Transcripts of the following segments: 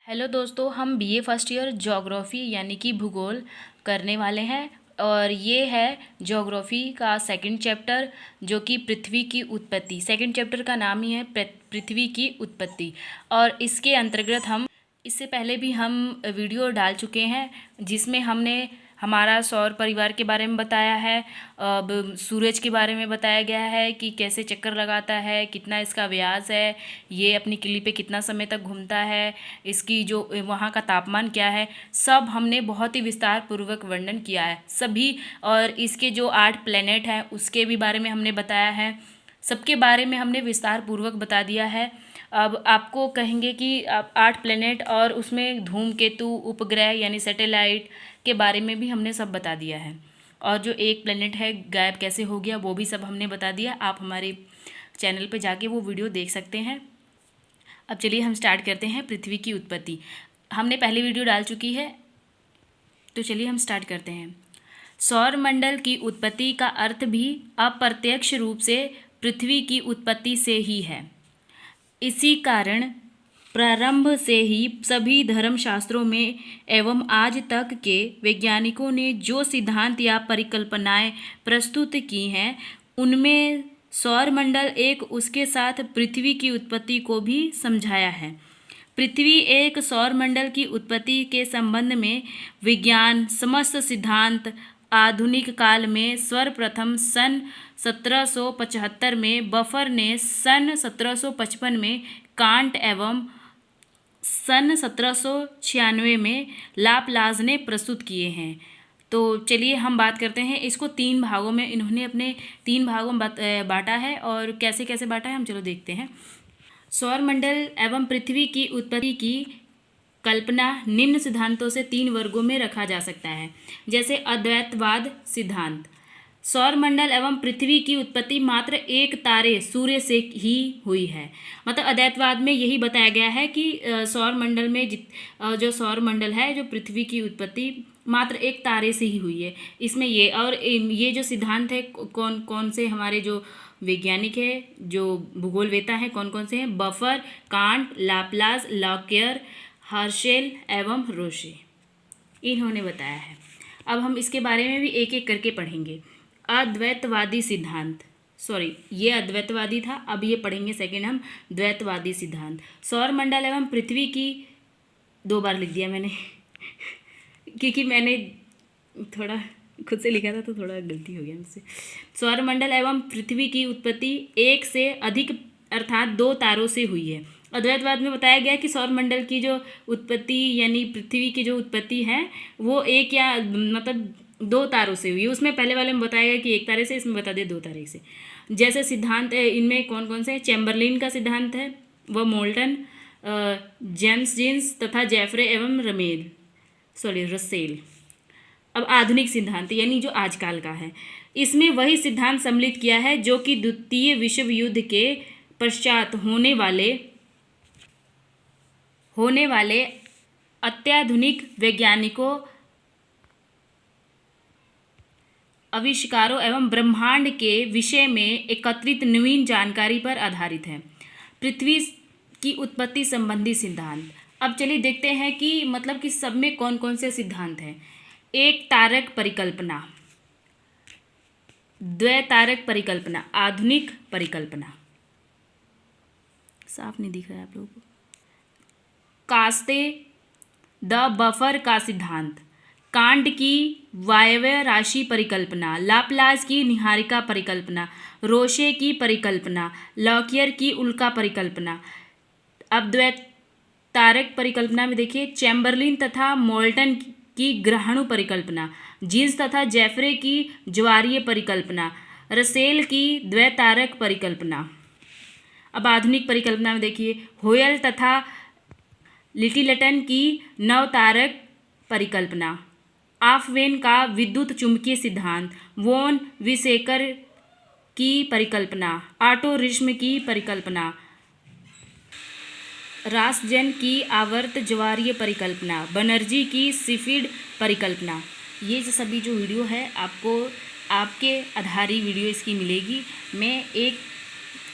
Hello दोस्तों, हम BA first year geography यानी कि भूगोल करने वाले हैं। और ये है ज्योग्राफी का सेकंड चैप्टर जो कि पृथ्वी की उत्पत्ति। सेकंड चैप्टर का नाम ही है पृथ्वी की उत्पत्ति। और इसके अंतर्गत हम इससे पहले भी हम वीडियो डाल चुके हैं जिसमें हमने हमारा सौर परिवार के बारे में बताया है। अब सूरज के बारे में बताया गया है कि कैसे चक्कर लगाता है, कितना इसका व्यास है, ये अपनी किली पे कितना समय तक घूमता है, इसकी जो वहाँ का तापमान क्या है, सब हमने बहुत ही विस्तार पूर्वक वर्णन किया है सभी। और इसके जो 8 प्लैनेट हैं उसके भी बारे में हमने बताया है। सबके बारे में हमने विस्तार पूर्वक बता दिया है। अब आपको कहेंगे कि आप 8 प्लैनेट और उसमें धूमकेतु, उपग्रह यानी सैटेलाइट के बारे में भी हमने सब बता दिया है। और जो एक प्लैनेट है गायब कैसे हो गया वो भी सब हमने बता दिया। आप हमारे चैनल पे जाके वो वीडियो देख सकते हैं। अब चलिए हम स्टार्ट करते हैं पृथ्वी की उत्पत्ति। हमने पहली वीडियो डाल चुकी है, तो चलिए हम स्टार्ट करते हैं। सौरमंडल की उत्पत्ति का अर्थ भी अप्रत्यक्ष रूप से पृथ्वी की उत्पत्ति से ही है। इसी कारण प्रारंभ से ही सभी धर्मशास्त्रों में एवं आज तक के वैज्ञानिकों ने जो सिद्धांत या परिकल्पनाएं प्रस्तुत की हैं उनमें सौरमंडल एक उसके साथ पृथ्वी की उत्पत्ति को भी समझाया है। पृथ्वी एक सौरमंडल की उत्पत्ति के संबंध में विज्ञान समस्त सिद्धांत आधुनिक काल में सर्वप्रथम सन 1775 में बफर ने, सन 1755 में कांट एवं सन 1796 में लाप्लास ने प्रस्तुत किए हैं। तो चलिए हम बात करते हैं। इसको 3 भागों में इन्होंने अपने 3 भागों में बांटा है। और कैसे कैसे बांटा है हम चलो देखते हैं। सौरमंडल एवं पृथ्वी की उत्पत्ति की कल्पना निम्न सिद्धांतों से 3 वर्गों में रखा जा सकता है। जैसे अद्वैतवाद सिद्धांत, सौरमंडल एवं पृथ्वी की उत्पत्ति मात्र एक तारे सूर्य से ही हुई है। मतलब अद्वैतवाद में यही बताया गया है कि सौरमंडल में जो सौरमंडल है, जो पृथ्वी की उत्पत्ति मात्र एक तारे से ही हुई है। इसमें ये और ये जो सिद्धांत है कौन कौन से हमारे जो वैज्ञानिक है, जो भूगोलवेता है, कौन कौन से हैं? Buffer, can't, Laplace, Lockyer, Herschel एवं रोशे, इन्होंने बताया है। अब हम इसके बारे में भी एक एक करके पढ़ेंगे। अद्वैतवादी सिद्धांत, सॉरी ये अद्वैतवादी था, अब ये पढ़ेंगे सेकेंड हम द्वैतवादी सिद्धांत। सौरमंडल एवं पृथ्वी की 2 बार लिख दिया मैंने क्योंकि मैंने थोड़ा खुद से लिखा था तो थोड़ा गलती हो गया मुझसे। सौरमंडल एवं पृथ्वी की उत्पत्ति एक से अधिक अर्थात 2 तारों से हुई है। अद्वैतवाद में बताया गया कि सौरमंडल की जो उत्पत्ति यानी पृथ्वी की जो उत्पत्ति है वो एक या मतलब 2 तारों से हुई है। उसमें पहले वाले में बताया गया कि एक तारे से, इसमें बता दिया 2 तारे से। जैसे सिद्धांत है इनमें कौन कौन से? चैम्बरलिन का सिद्धांत है, वह मोल्टन, जेम्स जीन्स तथा जेफरे एवं रसेल। अब आधुनिक सिद्धांत यानी जो आजकल का है, इसमें वही सिद्धांत सम्मिलित किया है जो कि द्वितीय विश्व युद्ध के पश्चात होने वाले अत्याधुनिक वैज्ञानिकों, आविष्कारों एवं ब्रह्मांड के विषय में एकत्रित नवीन जानकारी पर आधारित है। पृथ्वी की उत्पत्ति संबंधी सिद्धांत। अब चलिए देखते हैं कि मतलब कि सब में कौन कौन से सिद्धांत हैं। एक तारक परिकल्पना, द्वैतारक परिकल्पना, आधुनिक परिकल्पना, साफ नहीं दिख रहा है आप लोगों को। कास्ते द बफर का सिद्धांत, कांट की वायव्य राशि परिकल्पना, लाप्लास की निहारिका परिकल्पना, रोशे की परिकल्पना, लॉकियर की उल्का परिकल्पना। अब द्वैतारक परिकल्पना में देखिए चैम्बरलिन तथा मोल्टन की ग्रहणु परिकल्पना, जीन्स तथा जेफरे की ज्वारीय परिकल्पना, रसेल की द्वैतारक परिकल्पना। अब आधुनिक परिकल्पना में देखिए होयल तथा लिटिलटन की नवतारक परिकल्पना, आफवेन का विद्युत चुंबकीय सिद्धांत, वोन विसेकर की परिकल्पना, ऑटो रिश्म की परिकल्पना, रासजन की आवर्त ज्वारीय परिकल्पना, बनर्जी की सिफिड परिकल्पना। ये जो सभी जो वीडियो है आपको आपके आधारी वीडियो इसकी मिलेगी। मैं एक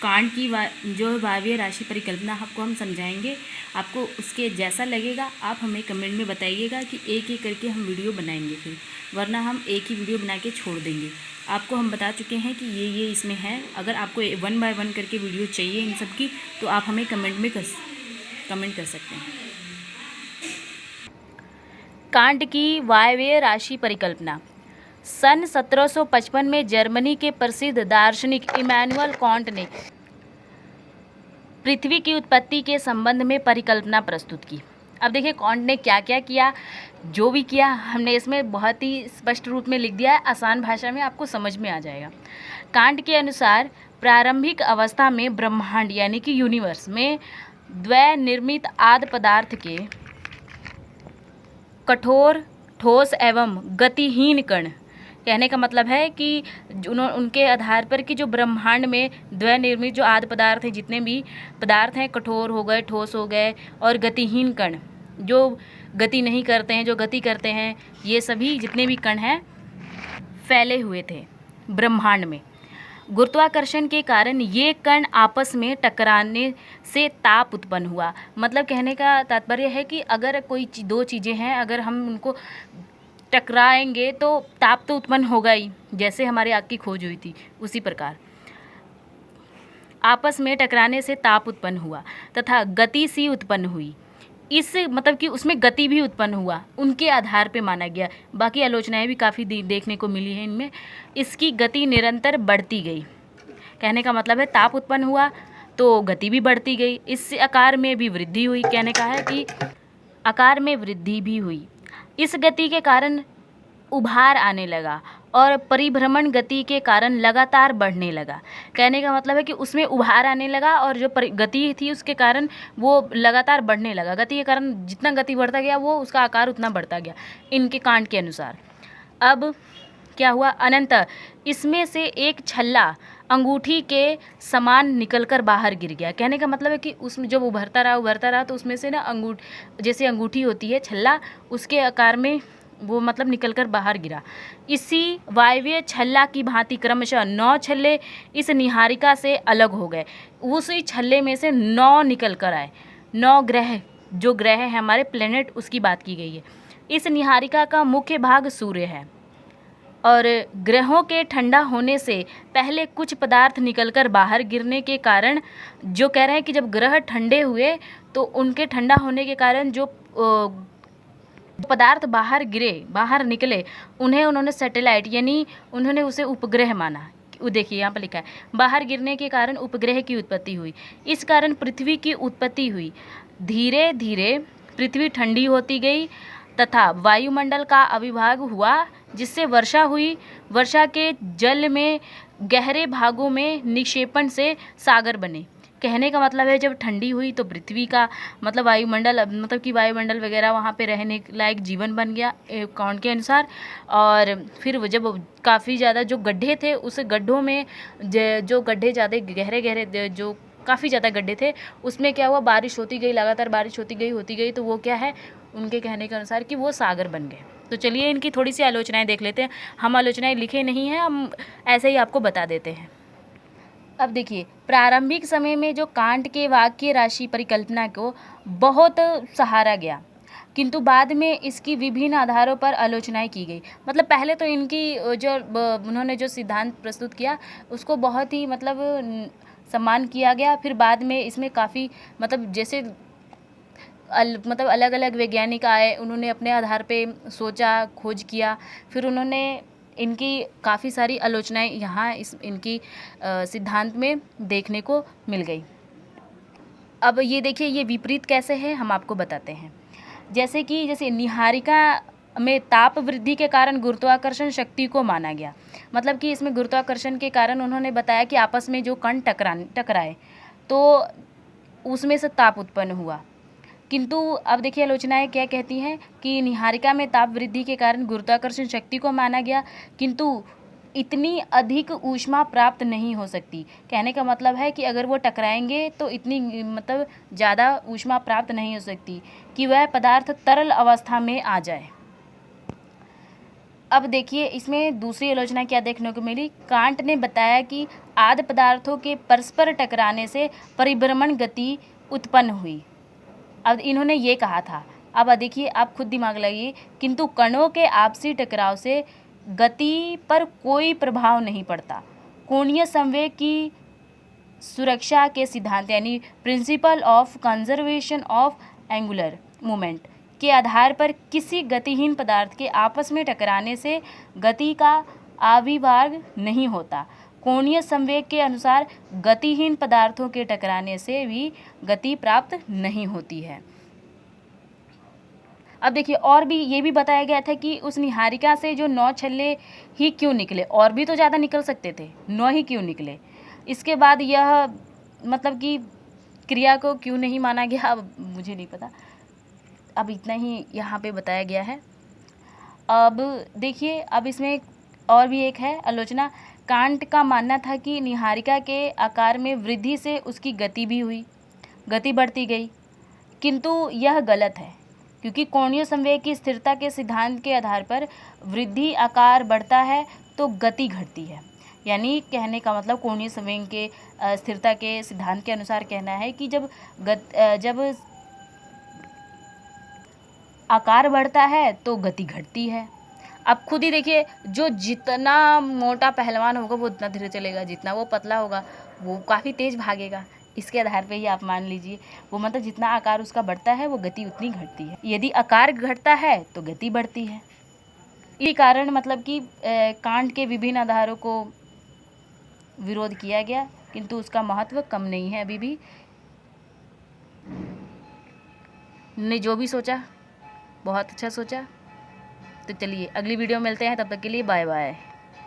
कांट की जो वायवीय राशि परिकल्पना आपको हम समझाएंगे आपको उसके जैसा लगेगा आप हमें कमेंट में बताइएगा कि एक एक करके हम वीडियो बनाएंगे फिर, वरना हम एक ही वीडियो बना के छोड़ देंगे। आपको हम बता चुके हैं कि ये इसमें है। अगर आपको 1 बाय 1 करके वीडियो चाहिए इन सब की तो आप हमें कमेंट में कमेंट कर सकते हैं। कांट की वायव्य राशि परिकल्पना। सन 1755 में जर्मनी के प्रसिद्ध दार्शनिक इमैनुअल कांट ने पृथ्वी की उत्पत्ति के संबंध में परिकल्पना प्रस्तुत की। अब देखिए कांट ने क्या क्या किया, जो भी किया हमने इसमें बहुत ही स्पष्ट रूप में लिख दिया है, आसान भाषा में आपको समझ में आ जाएगा। कांट के अनुसार प्रारंभिक अवस्था में ब्रह्मांड यानी कि यूनिवर्स में द्वैनिर्मित आदि पदार्थ के कठोर, ठोस एवं गतिहीन कण, कहने का मतलब है कि उनके आधार पर कि जो ब्रह्मांड में द्वैनिर्मित जो आदि पदार्थ हैं, जितने भी पदार्थ हैं, कठोर हो गए, ठोस हो गए और गतिहीन कण जो गति नहीं करते हैं, जो गति करते हैं, ये सभी जितने भी कण हैं फैले हुए थे ब्रह्मांड में। गुरुत्वाकर्षण के कारण ये कण आपस में टकराने से ताप उत्पन्न हुआ। मतलब कहने का तात्पर्य है कि अगर कोई दो चीज़ें हैं, अगर हम उनको टकराएंगे तो ताप तो उत्पन्न होगा ही, जैसे हमारे आग की खोज हुई थी उसी प्रकार आपस में टकराने से ताप उत्पन्न हुआ तथा गति सी उत्पन्न हुई। इस मतलब कि उसमें गति भी उत्पन्न हुआ, उनके आधार पे माना गया। बाकी आलोचनाएं भी काफ़ी देखने को मिली हैं इनमें। इसकी गति निरंतर बढ़ती गई, कहने का मतलब है ताप उत्पन्न हुआ तो गति भी बढ़ती गई, इससे आकार में भी वृद्धि हुई। कहने का है कि आकार में वृद्धि भी हुई। इस गति के कारण उभार आने लगा और परिभ्रमण गति के कारण लगातार बढ़ने लगा। कहने का मतलब है कि उसमें उभार आने लगा और जो गति थी उसके कारण वो लगातार बढ़ने लगा। गति के कारण जितना गति बढ़ता गया वो उसका आकार उतना बढ़ता गया इनके कांट के अनुसार। अब क्या हुआ, अनंत इसमें से एक छल्ला अंगूठी के समान निकलकर बाहर गिर गया। कहने का मतलब है कि उसमें जब उभरता रहा तो उसमें से ना जैसे अंगूठी होती है छल्ला, उसके आकार में वो मतलब निकलकर बाहर गिरा। इसी वायव्य छल्ला की भांति क्रमशः 9 छल्ले इस निहारिका से अलग हो गए। उसी छल्ले में से 9 निकल कर आए। 9 ग्रह, जो ग्रह है हमारे प्लेनेट, उसकी बात की गई है। इस निहारिका का मुख्य भाग सूर्य है और ग्रहों के ठंडा होने से पहले कुछ पदार्थ निकलकर बाहर गिरने के कारण, जो कह रहे हैं कि जब ग्रह ठंडे हुए तो उनके ठंडा होने के कारण जो पदार्थ बाहर निकले, उन्होंने सैटेलाइट यानी उन्होंने उसे उपग्रह माना। वो देखिए यहाँ पर लिखा है, बाहर गिरने के कारण उपग्रह की उत्पत्ति हुई। इस कारण पृथ्वी की उत्पत्ति हुई। धीरे धीरे पृथ्वी ठंडी होती गई तथा वायुमंडल का अविभाग हुआ, जिससे वर्षा हुई। वर्षा के जल में गहरे भागों में निक्षेपण से सागर बने। कहने का मतलब है जब ठंडी हुई तो पृथ्वी का मतलब वायुमंडल वगैरह वहाँ पे रहने लायक जीवन बन गया कांट के अनुसार। और फिर जब काफ़ी ज़्यादा जो गड्ढे थे, उस गड्ढों में जो गड्ढे ज़्यादा गहरे जो काफ़ी ज़्यादा गड्ढे थे, उसमें क्या हुआ, बारिश होती गई, लगातार बारिश होती गई तो वो क्या है, उनके कहने के अनुसार कि वो सागर बन गए। तो चलिए इनकी थोड़ी सी आलोचनाएं देख लेते हैं। हम आलोचनाएं लिखे नहीं हैं, हम ऐसे ही आपको बता देते हैं। अब देखिए, प्रारंभिक समय में जो कांट के वाक्य राशि परिकल्पना को बहुत सहारा गया, किंतु बाद में इसकी विभिन्न आधारों पर आलोचनाएं की गई। मतलब पहले तो इनकी उन्होंने जो सिद्धांत प्रस्तुत किया उसको बहुत ही सम्मान किया गया। फिर बाद में इसमें काफ़ी जैसे अलग अलग वैज्ञानिक आए, उन्होंने अपने आधार पे सोचा, खोज किया, फिर उन्होंने इनकी काफ़ी सारी आलोचनाएं यहाँ इनकी सिद्धांत में देखने को मिल गई। अब ये देखिए, ये विपरीत कैसे है हम आपको बताते हैं। जैसे निहारिका में ताप वृद्धि के कारण गुरुत्वाकर्षण शक्ति को माना गया। मतलब कि इसमें गुरुत्वाकर्षण के कारण उन्होंने बताया कि आपस में जो कण टकराए तो उसमें से ताप उत्पन्न हुआ। किंतु अब देखिए आलोचनाएं क्या कहती हैं कि निहारिका में ताप वृद्धि के कारण गुरुत्वाकर्षण शक्ति को माना गया, किंतु इतनी अधिक ऊष्मा प्राप्त नहीं हो सकती। कहने का मतलब है कि अगर वो टकराएंगे तो इतनी ज़्यादा ऊष्मा प्राप्त नहीं हो सकती कि वह पदार्थ तरल अवस्था में आ जाए। अब देखिए इसमें दूसरी आलोचना क्या देखने को मिली। कांट ने बताया कि आदि पदार्थों के परस्पर टकराने से परिभ्रमण गति उत्पन्न हुई। अब इन्होंने ये कहा था, अब देखिए आप खुद दिमाग लगाइए, किंतु कणों के आपसी टकराव से गति पर कोई प्रभाव नहीं पड़ता। कोणीय संवेग की सुरक्षा के सिद्धांत यानी principle of conservation of angular moment के आधार पर किसी गतिहीन पदार्थ के आपस में टकराने से गति का आविर्भाव नहीं होता। कोणीय संवेग के अनुसार गतिहीन पदार्थों के टकराने से भी गति प्राप्त नहीं होती है। अब देखिए और भी ये भी बताया गया था कि उस निहारिका से जो 9 छल्ले ही क्यों निकले, और भी तो ज़्यादा निकल सकते थे, 9 ही क्यों निकले। इसके बाद यह मतलब कि क्रिया को क्यों नहीं माना गया, अब मुझे नहीं पता, अब इतना ही यहाँ पे बताया गया है। अब देखिए अब इसमें और भी एक है आलोचना। कांट का मानना था कि निहारिका के आकार में वृद्धि से उसकी गति भी हुई, गति बढ़ती गई, किंतु यह गलत है क्योंकि कोणीय संवेग की स्थिरता के सिद्धांत के आधार पर वृद्धि आकार बढ़ता है तो गति घटती है। यानी कहने का मतलब कोणीय संवेग के स्थिरता के सिद्धांत के अनुसार कहना है कि जब आकार बढ़ता है तो गति घटती है। अब खुद ही देखिए, जो जितना मोटा पहलवान होगा वो उतना धीरे चलेगा, जितना वो पतला होगा वो काफ़ी तेज़ भागेगा। इसके आधार पे ही आप मान लीजिए, वो मतलब जितना आकार उसका बढ़ता है वो गति उतनी घटती है। यदि आकार घटता है तो गति बढ़ती है। इसी कारण मतलब कि कांट के विभिन्न आधारों को विरोध किया गया, किंतु उसका महत्व कम नहीं है अभी भी। ने जो भी सोचा बहुत अच्छा सोचा। तो चलिए अगली वीडियो में मिलते हैं, तब तक के लिए बाय बाय।